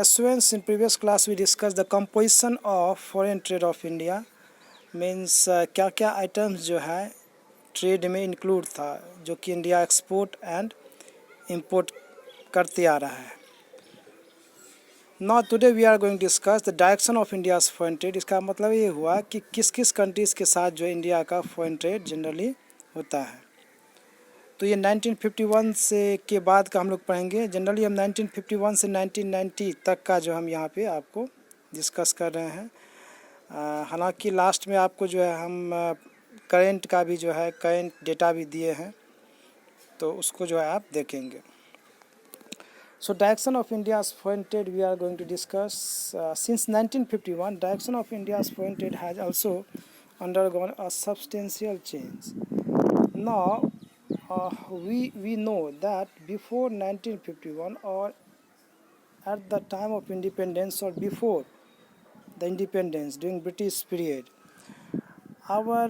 Students, in previous class we discussed the composition of foreign trade of India. Means क्या क्या items जो है trade में include था जो कि इंडिया एक्सपोर्ट एंड इंपोर्ट करते आ रहा है. Now today we are going to discuss the direction of India's foreign trade. इसका मतलब ये हुआ कि किस किस कंट्रीज़ के साथ जो इंडिया का फॉरेन ट्रेड जनरली होता है. तो ये 1951 से के बाद का हम लोग पढ़ेंगे. जनरली हम 1951 से 1990 तक का जो हम यहाँ पे आपको डिस्कस कर रहे हैं. हालांकि लास्ट में आपको जो है हम करेंट का भी जो है करेंट डेटा भी दिए हैं, तो उसको जो है आप देखेंगे. So direction of India's foreign trade we are going to discuss. Since 1951, direction of India's foreign trade has also undergone a substantial change. Now we know that before 1951 or at the time of independence or before the independence during British period, our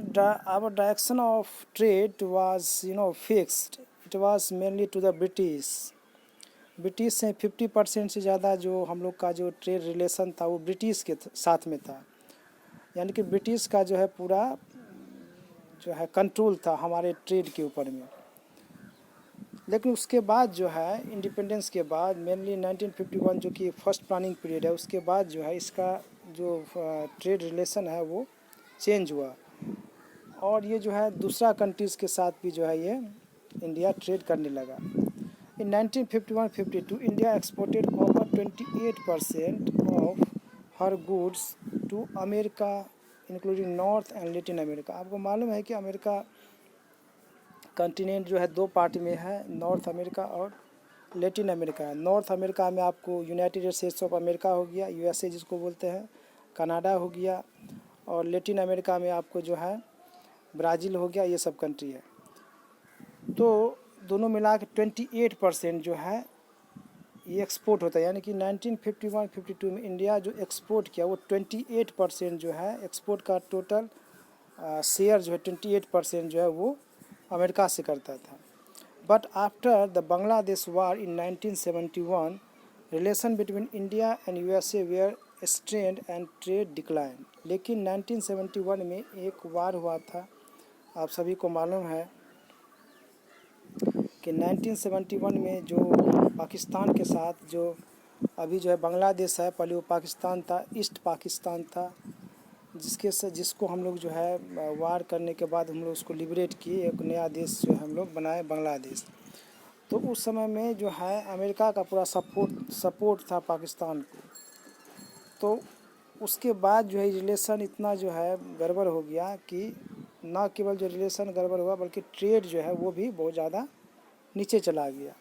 direction of trade was fixed. It was mainly to the British से 50% से ज़्यादा जो हम लोग का जो trade relation था वो ब्रिटिश के साथ में था. यानी कि ब्रिटिश का जो है पूरा जो है कंट्रोल था हमारे ट्रेड के ऊपर में. लेकिन उसके बाद जो है इंडिपेंडेंस के बाद मेनली 1951 जो कि फर्स्ट प्लानिंग पीरियड है, उसके बाद जो है इसका जो ट्रेड रिलेशन है वो चेंज हुआ और ये जो है दूसरा कंट्रीज़ के साथ भी जो है ये इंडिया ट्रेड करने लगा. In 1951-52, India exported over 28% of her goods to America, including North and Latin America. आपको मालूम है कि अमेरिका कंटिनेंट जो है दो पार्ट में है, नॉर्थ अमेरिका और लेटिन अमेरिका. नॉर्थ अमेरिका में आपको यूनाइटेड स्टेट्स ऑफ अमेरिका हो गया, यूएसए जिसको बोलते हैं, कनाडा हो गया, और लेटिन अमेरिका में आपको जो है ब्राज़ील हो गया. ये सब कंट्री है. तो दोनों मिला के 28% जो है ये एक्सपोर्ट होता है. यानी कि 1951-52 में इंडिया जो एक्सपोर्ट किया वो 28% जो है एक्सपोर्ट का टोटल शेयर जो है 28% जो है वो अमेरिका से करता था. But after the Bangladesh war in 1971, relation between India and USA were strained and trade decline. लेकिन 1971 में एक वार हुआ था, आप सभी को मालूम है कि 1971 में जो पाकिस्तान के साथ जो अभी जो है बांग्लादेश है, पहले वो पाकिस्तान था, ईस्ट पाकिस्तान था, जिसको हम लोग जो है वार करने के बाद हम लोग उसको लिबरेट किए, एक नया देश जो हम लोग बनाए बांग्लादेश. तो उस समय में जो है अमेरिका का पूरा सपोर्ट था पाकिस्तान को. तो उसके बाद जो है रिलेशन इतना जो है गड़बड़ हो गया कि ना केवल जो रिलेशन गड़बड़ हुआ बल्कि ट्रेड जो है वो भी बहुत ज़्यादा नीचे चला गया.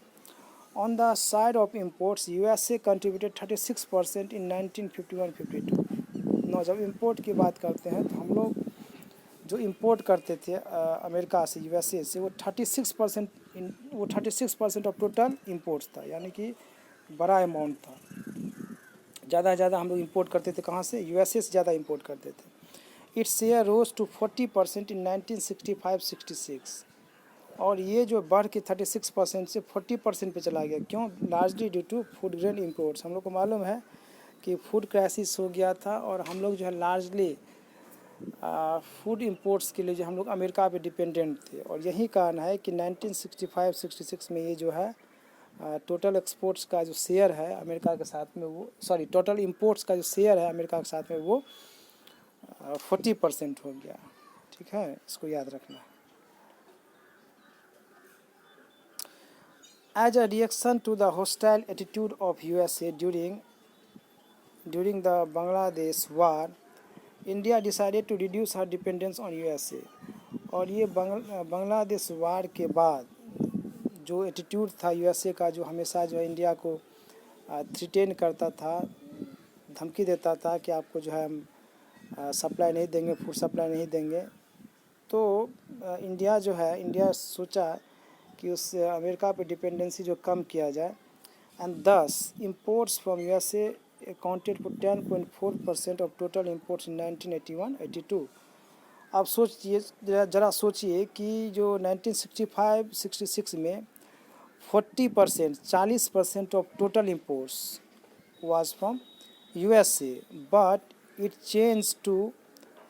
On the side of imports USA contributed 36% इन 1951-52. ना जब इम्पोर्ट की बात करते हैं तो हम लोग जो इम्पोर्ट करते थे अमेरिका से, यूएसए से, वो 36% ऑफ टोटल इम्पोर्ट्स था. यानी कि बड़ा अमाउंट था. ज़्यादा से ज़्यादा हम लोग इम्पोर्ट करते थे. कहाँ से? यूएसए से ज़्यादा इम्पोर्ट करते थे. इट्स शेयर रोज टू 40% इन 1965-66. और ये जो बढ़ के 36% से 40% पे चला गया. क्यों? Largely due to food grain imports. हम लोग को मालूम है कि फूड क्राइसिस हो गया था और हम लोग जो है लार्जली फूड इम्पोर्ट्स के लिए जो हम लोग अमेरिका पे डिपेंडेंट थे. और यही कारण है कि 1965-66 में ये जो है टोटल एक्सपोर्ट्स का जो शेयर है अमेरिका के साथ में वो टोटल इम्पोर्ट्स का जो शेयर है अमेरिका के साथ में वो 40% हो गया. ठीक है, इसको याद रखना. As a reaction to the hostile attitude of USA during the Bangladesh war, India decided to reduce her dependence on USA. और ये बांग्लादेश वार के बाद जो एटीट्यूड था यूएसए का, जो हमेशा जो है इंडिया को थ्रेटन करता था, धमकी देता था कि आपको जो है हम सप्लाई नहीं देंगे, फूड सप्लाई नहीं देंगे. तो इंडिया सोचा कि उस अमेरिका पे डिपेंडेंसी जो कम किया जाए. And this imports from USA accounted for 10.4% of total imports in 1981-82. अब सोचिए, ज़रा सोचिए कि जो 1965-66 में 40% of total imports was from USA, but it changed to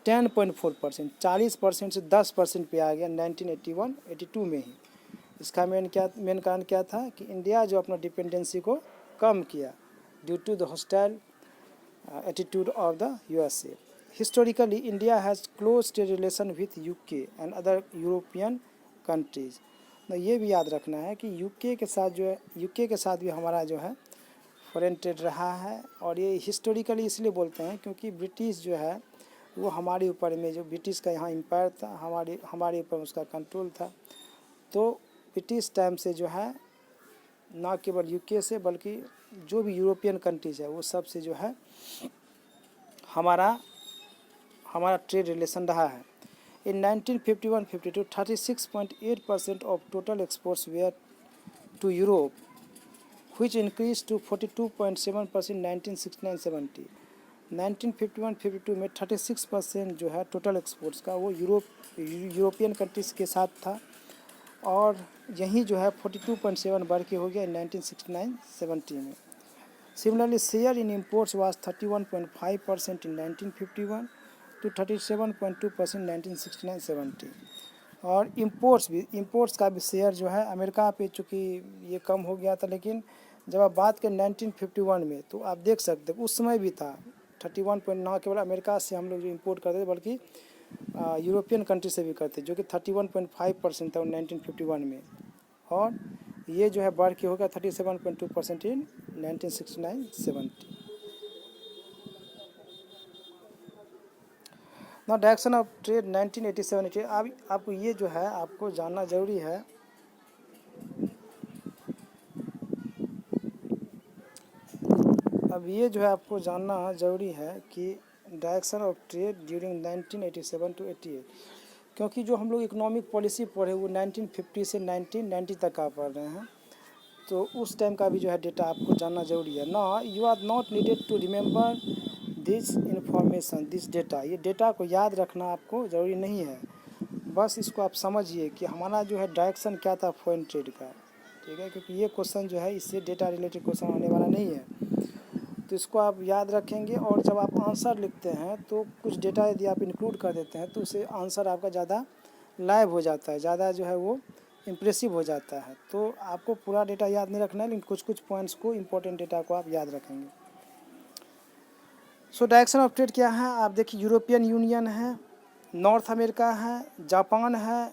10.4%, 40% से 10% पे आ गया 1981-82 में ही। इसका मेन कारण क्या था कि इंडिया जो अपना डिपेंडेंसी को कम किया due to the hostile attitude of the USA. Historically, India has close trade relation with UK and other European countries. तो ये भी याद रखना है कि यूके के साथ जो है, यूके के साथ भी हमारा जो है फॉरेन ट्रेड रहा है। और ये हिस्टोरिकली इसलिए बोलते हैं क्योंकि ब्रिटिश जो है वो हमारे ऊपर में, जो ब्रिटिश का यहाँ एम्पायर था, हमारे ऊपर उसका कंट्रोल था। तो ब्रिटिश टाइम से जो है ना केवल यूके से बल्कि जो भी यूरोपियन कंट्रीज है वो सब से जो है हमारा ट्रेड रिलेशन रहा है। In 1951-52 36.8% of total exports were to Europe, which increased to 42.7% 1969-70। 1951-52 में 36% जो है टोटल एक्सपोर्ट्स का वो यूरोपियन कंट्रीज़ के साथ था, और यही जो है 42.7 बढ़ के हो गया 1969-70 में। Similarly share in imports was 31.5% in 1951 to 37.2% 1969-70। और इम्पोर्ट्स का भी शेयर जो है अमेरिका पे चूँकि ये कम हो गया था, लेकिन जब आप बात करें 1951 में तो आप देख सकते उस समय भी था 31 ना केवल अमेरिका से हम लोग जो इम्पोर्ट करते थे बल्कि यूरोपियन कंट्री से भी करते, जो कि 31.5% था 1951 में, और ये जो है बढ़ के हो गया 37.2% इन 1969-70। ना डायरेक्शन ऑफ ट्रेड 1987। अब आपको ये जो है आपको जानना ज़रूरी है, अब ये जो है आपको जानना ज़रूरी है कि direction of trade during 1987 to 88, क्योंकि जो हम लोग इकोनॉमिक पॉलिसी पढ़े वो 1950 से 1990 तक का पढ़ रहे हैं, तो उस टाइम का भी जो है डेटा आपको जानना ज़रूरी है ना। You are not needed to remember this information, this data, ये डेटा को याद रखना आपको ज़रूरी नहीं है, बस इसको आप समझिए कि हमारा जो है डायरेक्शन क्या था फॉरेन ट्रेड का, ठीक है, क्योंकि ये क्वेश्चन जो है इससे डेटा रिलेटेड क्वेश्चन आने वाला नहीं है, तो इसको आप याद रखेंगे। और जब आप आंसर लिखते हैं तो कुछ डेटा यदि आप इंक्लूड कर देते हैं तो उससे आंसर आपका ज़्यादा लाइव हो जाता है, ज़्यादा जो है वो इम्प्रेसिव हो जाता है। तो आपको पूरा डेटा याद नहीं रखना है, लेकिन कुछ कुछ पॉइंट्स को, इंपॉर्टेंट डेटा को आप याद रखेंगे। सो डायरेक्शन ऑफ ट्रेड क्या है, आप देखिए यूरोपियन यूनियन है, नॉर्थ अमेरिका है, जापान है,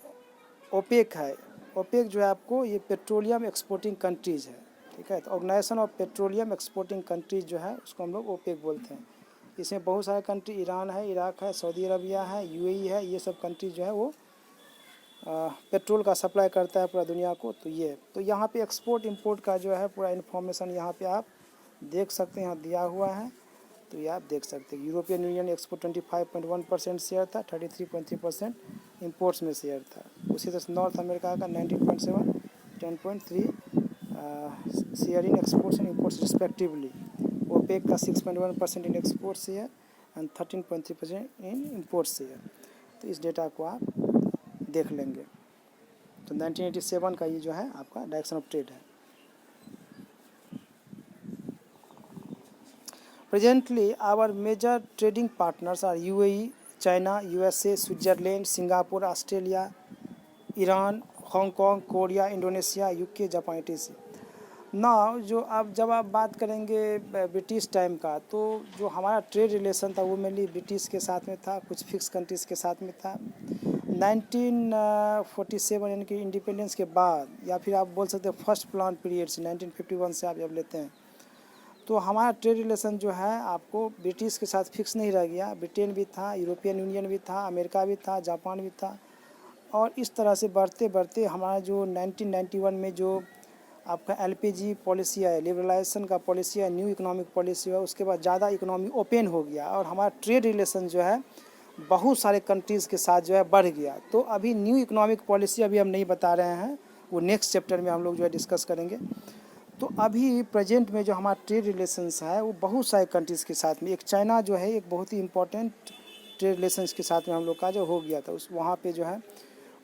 ओपेक है। ओपेक जो है आपको ये पेट्रोलियम एक्सपोर्टिंग कंट्रीज़ है, ठीक है। तो organisation of petroleum exporting countries जो है उसको हम लोग ओपेक बोलते हैं। इसमें बहुत सारे कंट्री, ईरान है, इराक है, सऊदी अरबिया है, यूएई है, ये सब कंट्री जो है वो पेट्रोल का सप्लाई करता है पूरा दुनिया को। तो यहाँ पे एक्सपोर्ट इंपोर्ट का जो है पूरा इन्फॉर्मेशन यहाँ पे आप देख सकते हैं, यहाँ दिया हुआ है, तो ये आप देख सकते हैं। यूरोपियन यूनियन एक्सपोर्ट 25.1% शेयर था, 33.3% इम्पोर्ट्स में शेयर था। उसी तरह से नॉर्थ अमेरिका का 19.7, 10.3 share in exports and imports respectively. OPEC का 6.1% in export share and 13.3% in import share. तो इस डेटा को आप देख लेंगे। तो 1987 का ये जो है आपका डायरेक्शन ऑफ ट्रेड है। Presently our major trading partners are UAE, China, USA, Switzerland, Singapore, Australia, Iran, Hong Kong, Korea, Indonesia, UK, Japan, etc। ना जो अब जब आप बात करेंगे ब्रिटिश टाइम का, तो जो हमारा ट्रेड रिलेशन था वो मेनली ब्रिटिश के साथ में था, कुछ फिक्स कंट्रीज़ के साथ में था। 1947 यानी कि इंडिपेंडेंस के बाद, या फिर आप बोल सकते हैं फर्स्ट प्लान पीरियड से 1951 से आप जब लेते हैं, तो हमारा ट्रेड रिलेशन जो है आपको ब्रिटिश के साथ फिक्स नहीं रह गया। ब्रिटेन भी था, यूरोपियन यूनियन भी था, अमेरिका भी था, जापान भी था, और इस तरह से बढ़ते बढ़ते हमारा जो 1991 में जो आपका एलपीजी पॉलिसी है, लिबरलाइजेशन का पॉलिसी है, न्यू इकोनॉमिक पॉलिसी है, उसके बाद ज़्यादा इकोनॉमी ओपन हो गया और हमारा ट्रेड रिलेशन जो है बहुत सारे कंट्रीज़ के साथ जो है बढ़ गया। तो अभी न्यू इकोनॉमिक पॉलिसी अभी हम नहीं बता रहे हैं, वो नेक्स्ट चैप्टर में हम लोग जो है डिस्कस करेंगे। तो अभी प्रेजेंट में जो हमारा ट्रेड रिलेशंस है वो बहुत सारे कंट्रीज़ के साथ में, एक चाइना जो है एक बहुत ही इम्पोर्टेंट ट्रेड रिलेशंस के साथ में हम लोग का जो हो गया था, उस वहाँ पे जो है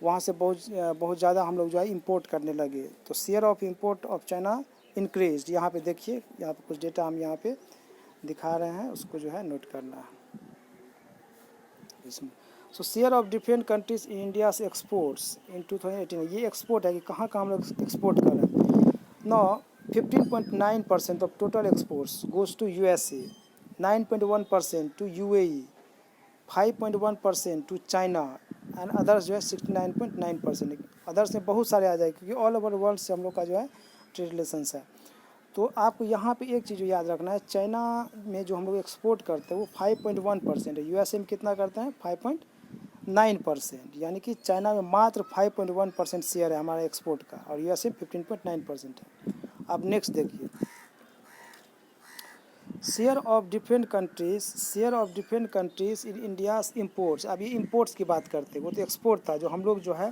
वहाँ से बहुत ज़्यादा हम लोग जो है इंपोर्ट करने लगे। तो share of import of China increase. यहाँ पे देखिए, यहाँ पे कुछ डेटा हम यहाँ पे दिखा रहे हैं, उसको जो है नोट करना है इसमें। So share of different countries in India exports in 2018, ये एक्सपोर्ट है कि कहाँ कहाँ हम लोग एक्सपोर्ट कर रहे हैं। No 15.9% of total exports goes to USA, 9.1% to UAE, 5.1% to China and others जो है 69.9%। अदर्स में बहुत सारे आ जाए क्योंकि ऑल ओवर वर्ल्ड से हम लोग का जो है ट्रेड रिलेशंस है। तो आपको यहाँ पे एक चीज़ याद रखना है, चाइना में जो हम लोग एक्सपोर्ट करते हैं वो 5.1% है, USA में कितना करते हैं 5.9%, यानी कि चाइना में मात्र 5.1% शेयर है हमारे एक्सपोर्ट का और USA में 15.9% है। अब नेक्स्ट देखिए, share of different countries in India's imports. अब ये इम्पोर्ट्स की बात करते हैं, वो तो एक्सपोर्ट था जो हम लोग जो है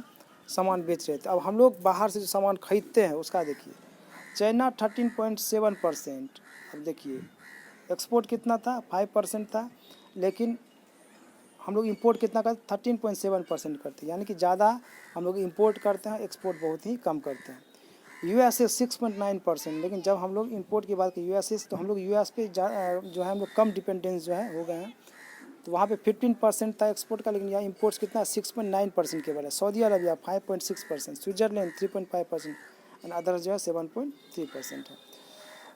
सामान बेच रहे थे। अब हम लोग बाहर से जो सामान खरीदते हैं उसका देखिए, चाइना 13.7%। अब देखिए एक्सपोर्ट कितना था 5% था, लेकिन हम लोग इंपोर्ट कितना करते 13.7% करते हैं, यानी कि ज़्यादा हम लोग इंपोर्ट करते हैं, एक्सपोर्ट बहुत ही कम करते हैं। USA 6.9%, लेकिन जब हम लोग इंपोर्ट की बात करें USA से, तो हम लोग US पे जो है हम लोग कम डिपेंडेंस जो है हो गए हैं। तो वहाँ पे 15% था एक्सपोर्ट का, लेकिन यहाँ इंपोर्ट्स कितना 6.9% केवल है। Saudi Arabia 5.6%, Switzerland 3.5% and others जो है 7.3% है।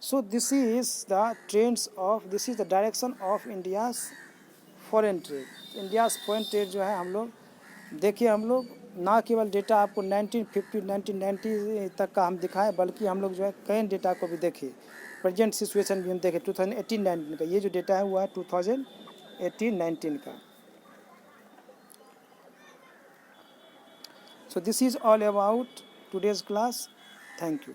So this is the direction of India's foreign trade. India's foreign trade जो है हम लोग देखिए, हम लोग ना केवल डेटा आपको 1990 तक का हम दिखाएं, बल्कि हम लोग जो है कई डेटा को भी देखें, प्रेजेंट सिचुएशन भी हम देखें 2018-19 का। ये जो डेटा है वो है 2018-19 का। So this is all about today's class. Thank you.